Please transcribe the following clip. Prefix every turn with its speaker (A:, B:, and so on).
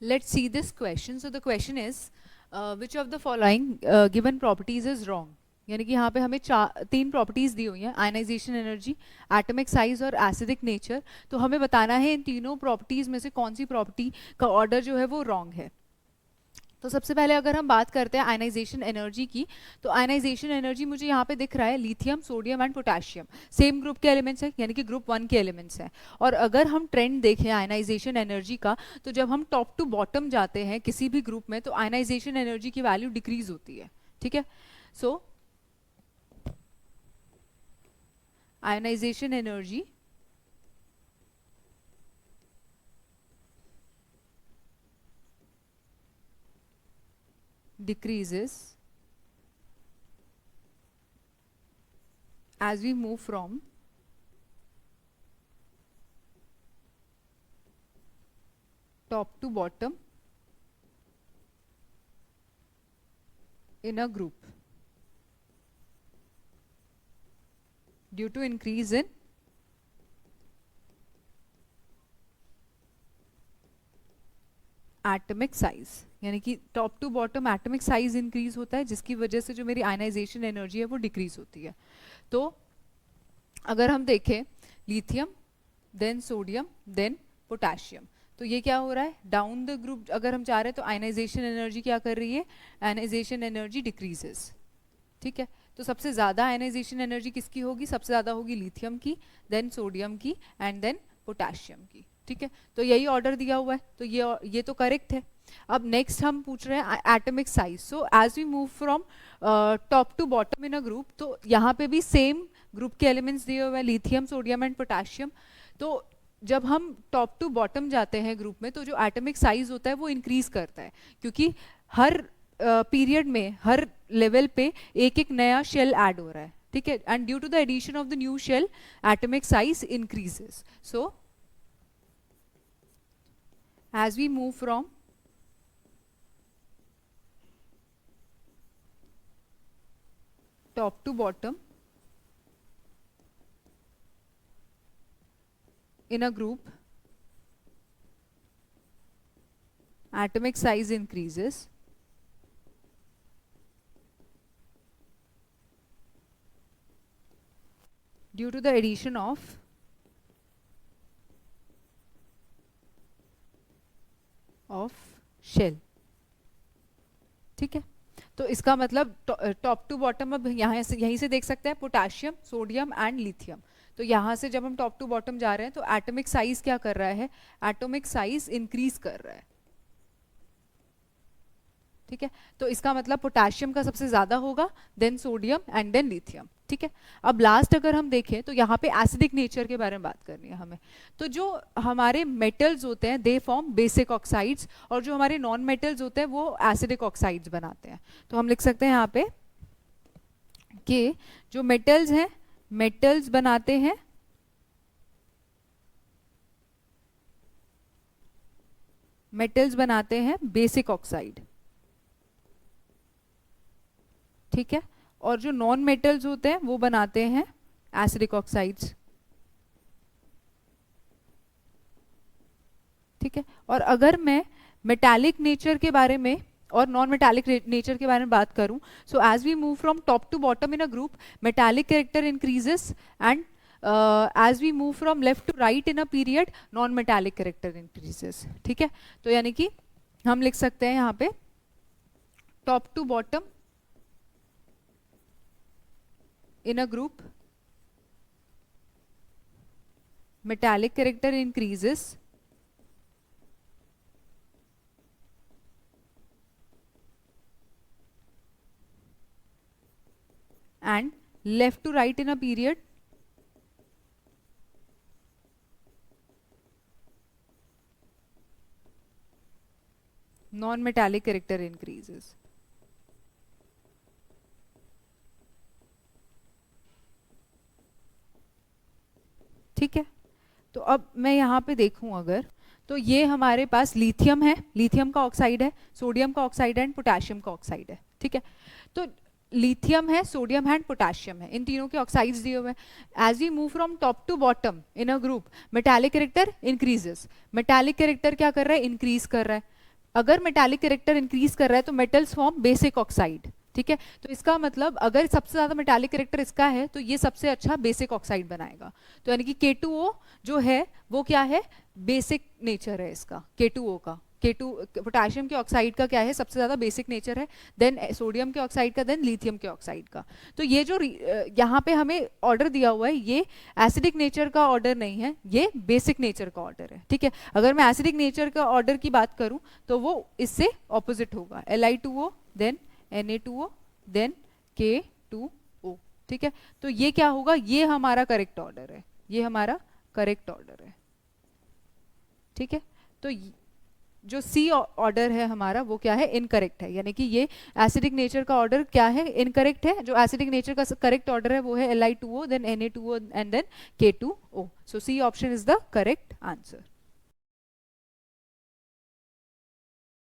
A: Let's see this question. So the question is, which of the following given properties is wrong? यानी कि यहाँ पे हमें तीन प्रॉपर्टीज दी हुई हैं, आयनाइजेशन एनर्जी, एटॉमिक साइज और एसिडिक नेचर. तो हमें बताना है इन तीनों प्रॉपर्टीज में से कौन सी प्रॉपर्टी का ऑर्डर जो है वो रॉन्ग है. तो सबसे पहले अगर हम बात करते हैं आयनाइजेशन एनर्जी की, तो आयनाइजेशन एनर्जी मुझे यहाँ पे दिख रहा है lithium, sodium and potassium same group के एलिमेंट्स हैं, यानी कि ग्रुप 1 के एलिमेंट्स हैं. और अगर हम ट्रेंड देखें आयनाइजेशन एनर्जी का, तो जब हम टॉप टू बॉटम जाते हैं किसी भी ग्रुप में तो आयनाइजेशन एनर्जी की वैल्यू डिक्रीज होती है. ठीक है. So ionisation energy decreases as we move from top to bottom in a group due to increase in atomic size. यानी कि top to bottom atomic size increase होता है, जिसकी वजह से जो मेरी आयनाइजेशन एनर्जी है वो डिक्रीज होती है. तो अगर हम देखें lithium, then sodium, then potassium, तो ये क्या हो रहा है, डाउन द ग्रुप अगर हम जा रहे हैं तो आयनाइजेशन एनर्जी क्या कर रही है, आयनाइजेशन एनर्जी डिक्रीजेस. ठीक है. तो सबसे ज्यादा आयनाइजेशन एनर्जी किसकी होगी, सबसे ज्यादा होगी लिथियम की, देन सोडियम की एंड देन पोटेशियम की. ठीक है. तो यही ऑर्डर दिया हुआ है, तो ये तो करेक्ट है. अब नेक्स्ट हम पूछ रहे हैं atomic size. So as we move from top to bottom in a group, तो यहाँ पे भी सेम ग्रुप के एलिमेंट्स दिए हुए हैं, लिथियम, सोडियम एंड पोटेशियम. तो जब हम टॉप टू बॉटम जाते हैं ग्रुप में तो जो एटॉमिक साइज होता है वो इंक्रीज करता है, क्योंकि हर पीरियड में हर लेवल पे एक एक नया शेल ऐड हो रहा है. ठीक है. And due to the addition of the new shell atomic size increases. So as we move from top to bottom in a group, atomic size increases due to the addition of shell. ठीक है. तो इसका मतलब top to bottom अब यहाँ से यहीं से देख सकते हैं पोटेशियम, सोडियम एंड लिथियम. तो यहाँ से जब हम टॉप टू बॉटम जा रहे हैं तो एटॉमिक साइज क्या कर रहा है, एटॉमिक साइज इंक्रीज कर रहा है. ठीक है. तो इसका मतलब पोटेशियम का सबसे ज्यादा होगा, then sodium and then lithium. ठीक है. अब लास्ट अगर हम देखें तो यहाँ पे एसिडिक नेचर के बारे में बात करनी है हमें. तो जो हमारे मेटल्स होते हैं दे फॉर्म बेसिक ऑक्साइड्स, और जो हमारे नॉन मेटल्स होते हैं वो एसिडिक ऑक्साइड्स बनाते हैं. तो हम लिख सकते हैं यहाँ पे कि जो मेटल्स हैं, मेटल्स बनाते हैं बेसिक ऑक्साइड. ठीक है. और जो नॉन मेटल्स होते हैं वो बनाते हैं एसिडिक ऑक्साइड्स. ठीक है. और अगर मैं मेटालिक नेचर के बारे में और नॉन मेटालिक नेचर के बारे में बात करूं, so as we move from top to bottom in a group metallic character increases and as we move from left to right in a period non metallic character increases. ठीक है. तो यानी कि हम लिख सकते हैं यहाँ पे top to bottom in a group metallic character increases and left to right in a period non-metallic character increases. ठीक है. तो अब मैं यहाँ पे देखूं अगर, तो ये हमारे पास लिथियम है, लिथियम का ऑक्साइड है, सोडियम का ऑक्साइड है एंड पोटेशियम का ऑक्साइड है. ठीक है. तो लिथियम है, सोडियम है एंड पोटेशियम है, इन तीनों के ऑक्साइड्स दिए हुए हैं. As we move from top to bottom in a group metallic character increases. Metallic character क्या कर रहा है, इंक्रीज कर रहा है. अगर मेटालिक कैरेक्टर इंक्रीज कर रहा है तो मेटल्स फॉर्म बेसिक ऑक्साइड, ठीक है। तो इसका मतलब अगर सबसे ज्यादा मेटालिक कैरेक्टर इसका है तो ये सबसे अच्छा बेसिक ऑक्साइड बनाएगा। तो यानी कि K2O जो है वो क्या है, बेसिक नेचर है इसका, K2O का, K2 पोटेशियम के ऑक्साइड का क्या है, सबसे ज्यादा बेसिक नेचर है, देन सोडियम के ऑक्साइड का, देन लिथियम के ऑक्साइड का। तो ये जो यहाँ पे हमें ऑर्डर दिया हुआ है ये एसिडिक नेचर का ऑर्डर नहीं है, ये बेसिक नेचर का ऑर्डर है, ठीक है। अगर मैं एसिडिक नेचर का ऑर्डर की बात करूं तो वो इससे ऑपोजिट होगा, Li2O then Na2O then K2O, ठीक है। तो ये क्या होगा, ये हमारा करेक्ट ऑर्डर है, ये हमारा करेक्ट ऑर्डर है, ठीक है। तो जो सी ऑर्डर है हमारा वो क्या है, इनकरेक्ट है, यानी कि ये एसिडिक नेचर का ऑर्डर क्या है, इनकरेक्ट है। जो एसिडिक नेचर का करेक्ट ऑर्डर है वो है Li2O then Na2O and then K2O। So C option is the correct answer.